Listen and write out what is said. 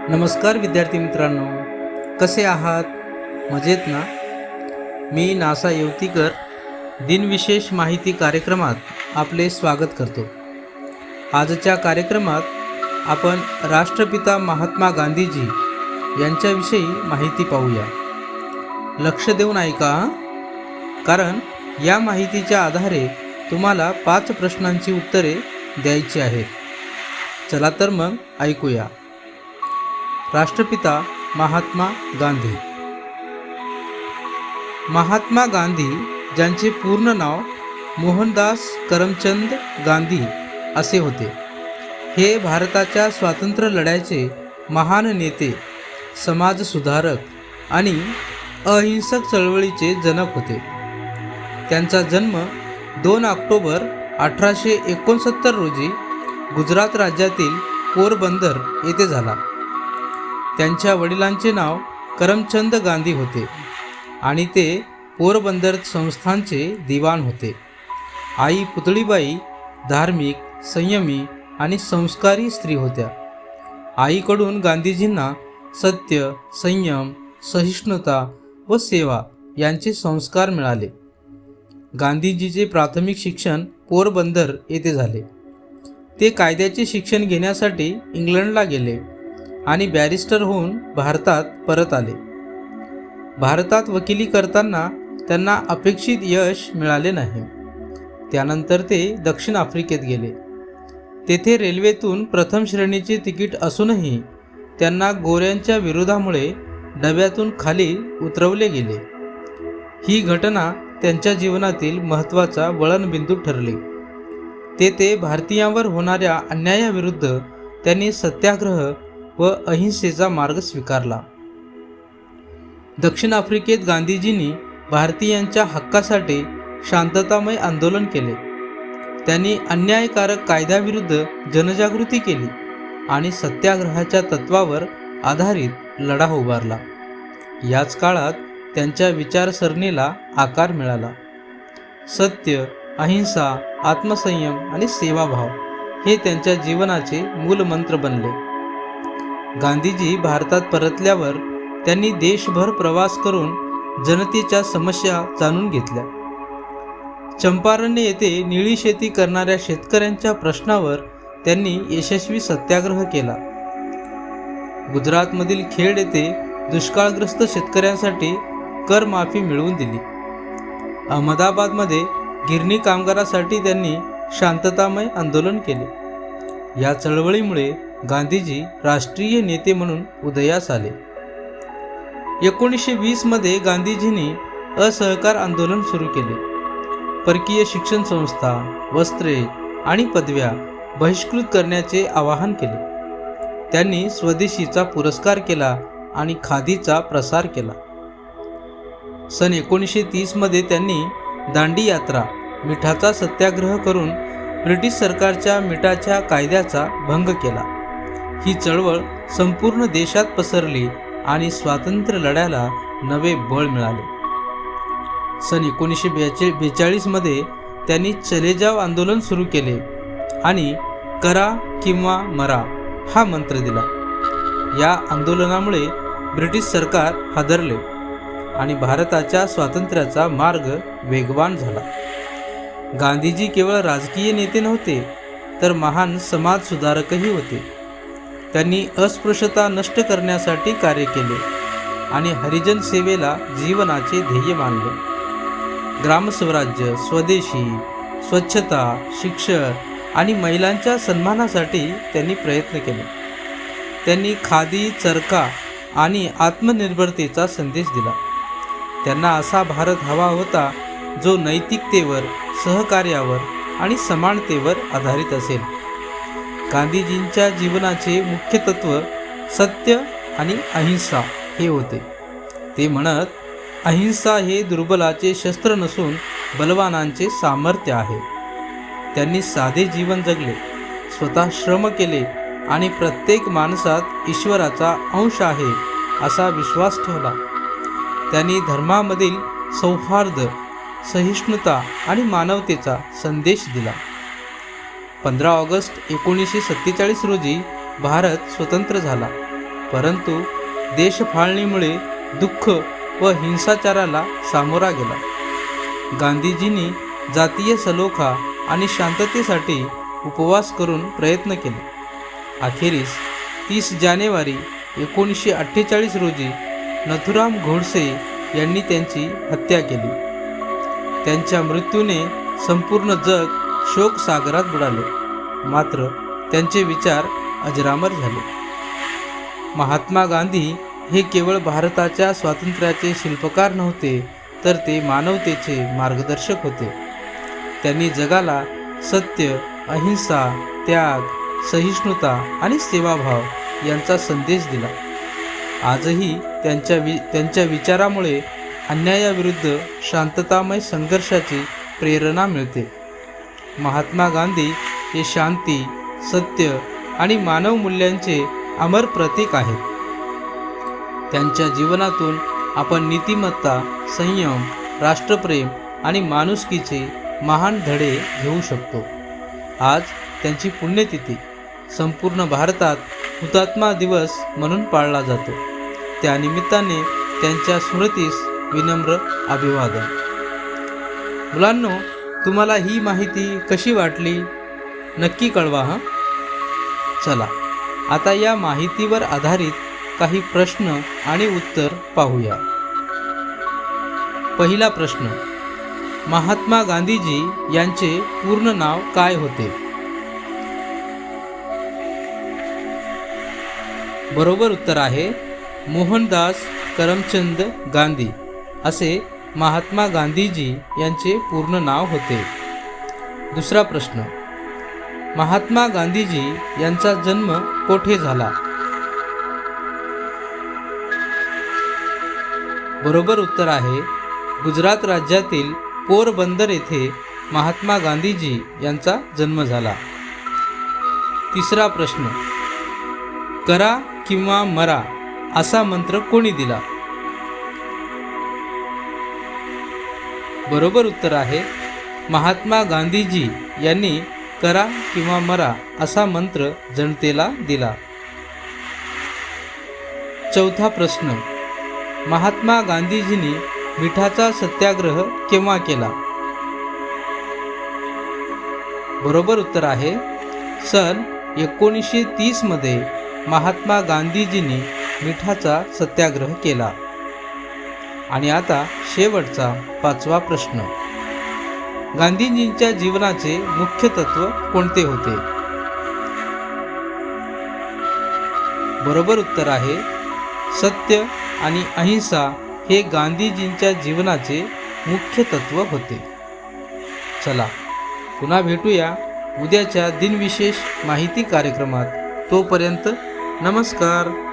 नमस्कार विद्यार्थी मित्रांनो, कसे आहात? मजेत ना? मी नासा येवतीकर दिनविशेष माहिती कार्यक्रमात आपले स्वागत करतो. आजच्या कार्यक्रमात आपण राष्ट्रपिता महात्मा गांधीजी यांच्याविषयी माहिती पाहूया. लक्ष देऊन ऐका, कारण या माहितीच्या आधारे तुम्हाला 5 प्रश्नांची उत्तरे द्यायची आहेत. चला तर मग ऐकूया. राष्ट्रपिता महात्मा गांधी. महात्मा गांधी, ज्यांचे पूर्ण नाव मोहनदास करमचंद गांधी असे होते, हे भारताच्या स्वातंत्र्य लढ्याचे महान नेते, समाजसुधारक आणि अहिंसक चळवळीचे जनक होते. त्यांचा जन्म 2 ऑक्टोबर 1869 रोजी गुजरात राज्यातील पोरबंदर येथे झाला. त्यांच्या वडिलांचे नाव करमचंद गांधी होते आणि ते पोरबंदर संस्थानचे दिवाण होते. आई पुतळीबाई धार्मिक, संयमी आणि संस्कारी स्त्री होत्या. आईकडून गांधीजींना सत्य, संयम, सहिष्णुता व सेवा यांचे संस्कार मिळाले. गांधीजीचे प्राथमिक शिक्षण पोरबंदर येथे झाले. ते कायद्याचे शिक्षण घेण्यासाठी इंग्लंडला गेले आणि बॅरिस्टर होऊन भारतात परत आले. भारतात वकिली करताना त्यांना अपेक्षित यश मिळाले नाही. त्यानंतर ते दक्षिण आफ्रिकेत गेले. तेथे रेल्वेतून प्रथम श्रेणीचे तिकीट असूनही त्यांना गोऱ्यांच्या विरोधामुळे डब्यातून खाली उतरवले गेले. ही घटना त्यांच्या जीवनातील महत्त्वाचा वळणबिंदू ठरली. तेथे भारतीयांवर होणाऱ्या अन्यायाविरुद्ध त्यांनी सत्याग्रह व अहिंसेचा मार्ग स्वीकारला. दक्षिण आफ्रिकेत गांधीजींनी भारतीयांच्या हक्कासाठी शांततामय आंदोलन केले. त्यांनी अन्यायकारक कायद्याविरुद्ध जनजागृती केली आणि सत्याग्रहाच्या तत्वावर आधारित लढा उभारला. याच काळात त्यांच्या विचारसरणीला आकार मिळाला. सत्य, अहिंसा, आत्मसंयम आणि सेवाभाव हे त्यांच्या जीवनाचे मूलमंत्र बनले. गांधीजी भारतात परतल्यावर त्यांनी देशभर प्रवास करून जनतेच्या समस्या जाणून घेतल्या. चंपारण येथे निळी शेती करणाऱ्या शेतकऱ्यांच्या प्रश्नावर त्यांनी यशस्वी सत्याग्रह केला. गुजरातमधील खेड येथे दुष्काळग्रस्त शेतकऱ्यांसाठी करमाफी मिळवून दिली. अहमदाबादमध्ये गिरणी कामगारासाठी त्यांनी शांततामय आंदोलन केले. या चळवळीमुळे गांधीजी राष्ट्रीय नेते म्हणून उदयास आले. 1920 मध्ये गांधीजींनी असहकार आंदोलन सुरू केले. परकीय शिक्षण संस्था, वस्त्रे आणि पदव्या बहिष्कृत करण्याचे आवाहन केले. त्यांनी स्वदेशीचा पुरस्कार केला आणि खादीचा प्रसार केला. सन 1930 मध्ये त्यांनी दांडी यात्रा, मिठाचा सत्याग्रह करून ब्रिटिश सरकारच्या मिठाच्या कायद्याचा भंग केला. ही चळवळ संपूर्ण देशात पसरली आणि स्वातंत्र्य लढ्याला नवे बळ मिळाले. सन 1942 मध्ये त्यांनी चले जाव आंदोलन सुरू केले आणि करा किंवा मरा हा मंत्र दिला. या आंदोलनामुळे ब्रिटिश सरकार हादरले आणि भारताच्या स्वातंत्र्याचा मार्ग वेगवान झाला. गांधीजी केवळ राजकीय नेते नव्हते, तर महान समाजसुधारकही होते. त्यांनी अस्पृश्यता नष्ट करण्यासाठी कार्य केले आणि हरिजन सेवेला जीवनाचे ध्येय मानले. ग्रामस्वराज्य, स्वदेशी, स्वच्छता, शिक्षण आणि महिलांच्या सन्मानासाठी त्यांनी प्रयत्न केले. त्यांनी खादी, चरखा आणि आत्मनिर्भरतेचा संदेश दिला. त्यांना असा भारत हवा होता जो नैतिकतेवर, सहकार्यावर आणि समानतेवर आधारित असेल. गांधीजींच्या जीवनाचे मुख्य तत्व सत्य आणि अहिंसा हे होते. ते म्हणत, अहिंसा हे दुर्बलाचे शस्त्र नसून बलवानांचे सामर्थ्य आहे. त्यांनी साधे जीवन जगले, स्वतः श्रम केले आणि प्रत्येक माणसात ईश्वराचा अंश आहे असा विश्वास ठेवला. त्यांनी धर्मामधील सौहार्द, सहिष्णुता आणि मानवतेचा संदेश दिला. 15 ऑगस्ट 1947 रोजी भारत स्वतंत्र झाला. परंतु देशफाळणीमुळे दुःख व हिंसाचाराला सामोरा गेला. गांधीजींनी जातीय सलोखा आणि शांततेसाठी उपवास करून प्रयत्न केले. अखेरीस 30 जानेवारी 1948 रोजी नथुराम गोडसे यांनी त्यांची हत्या केली. त्यांच्या मृत्यूने संपूर्ण जग शोकसागरात बुडाले, मात्र त्यांचे विचार अजरामर झाले. महात्मा गांधी हे केवळ भारताच्या स्वातंत्र्याचे शिल्पकार नव्हते, तर ते मानवतेचे मार्गदर्शक होते. त्यांनी जगाला सत्य, अहिंसा, त्याग, सहिष्णुता आणि सेवाभाव यांचा संदेश दिला. आजही त्यांच्या विचारामुळे अन्यायाविरुद्ध शांततामय संघर्षाची प्रेरणा मिळते. महात्मा गांधी हे शांती, सत्य आणि मानव मूल्यांचे अमर प्रतीक आहेत. त्यांच्या जीवनातून आपण नीतिमत्ता, संयम, राष्ट्रप्रेम आणि माणुसकीचे महान धडे घेऊ शकतो. आज त्यांची पुण्यतिथी संपूर्ण भारतात हुतात्मा दिवस म्हणून पाळला जातो. त्यानिमित्ताने त्यांच्या स्मृतीस विनम्र अभिवादन. मुलांनो, तुम्हाला ही माहिती कशी वाटली नक्की कळवा हं. चला आता या माहितीवर आधारित काही प्रश्न आणि उत्तर पाहूया. पहिला प्रश्न, महात्मा गांधीजी यांचे पूर्ण नाव काय होते? बरोबर उत्तर आहे मोहनदास करमचंद गांधी असे महात्मा गांधीजी यांचे पूर्ण नाव होते. दुसरा प्रश्न, महात्मा गांधीजी यांचा जन्म कोठे झाला? बरोबर उत्तर आहे गुजरात राज्यातील पोरबंदर येथे महात्मा गांधीजी यांचा जन्म झाला. तिसरा प्रश्न, करा किंवा मरा असा मंत्र कोणी दिला? बरोबर उत्तर आहे महात्मा गांधीजी यांनी करा किंवा मरा असा मंत्र जनतेला दिला. चौथा प्रश्न, महात्मा गांधीजींनी मिठाचा सत्याग्रह केव्हा केला? बरोबर उत्तर आहे सन 1930 मध्ये महात्मा गांधीजींनी मिठाचा सत्याग्रह केला. आणि आता शेवटचा पाचवा प्रश्न, गांधीजींच्या जीवनाचे मुख्य तत्व कोणते होते? बरोबर उत्तर आहे सत्य आणि अहिंसा हे गांधीजींच्या जीवनाचे मुख्य तत्व होते. चला पुन्हा भेटूया उद्याच्या दिनविशेष माहिती कार्यक्रमात. तोपर्यंत नमस्कार.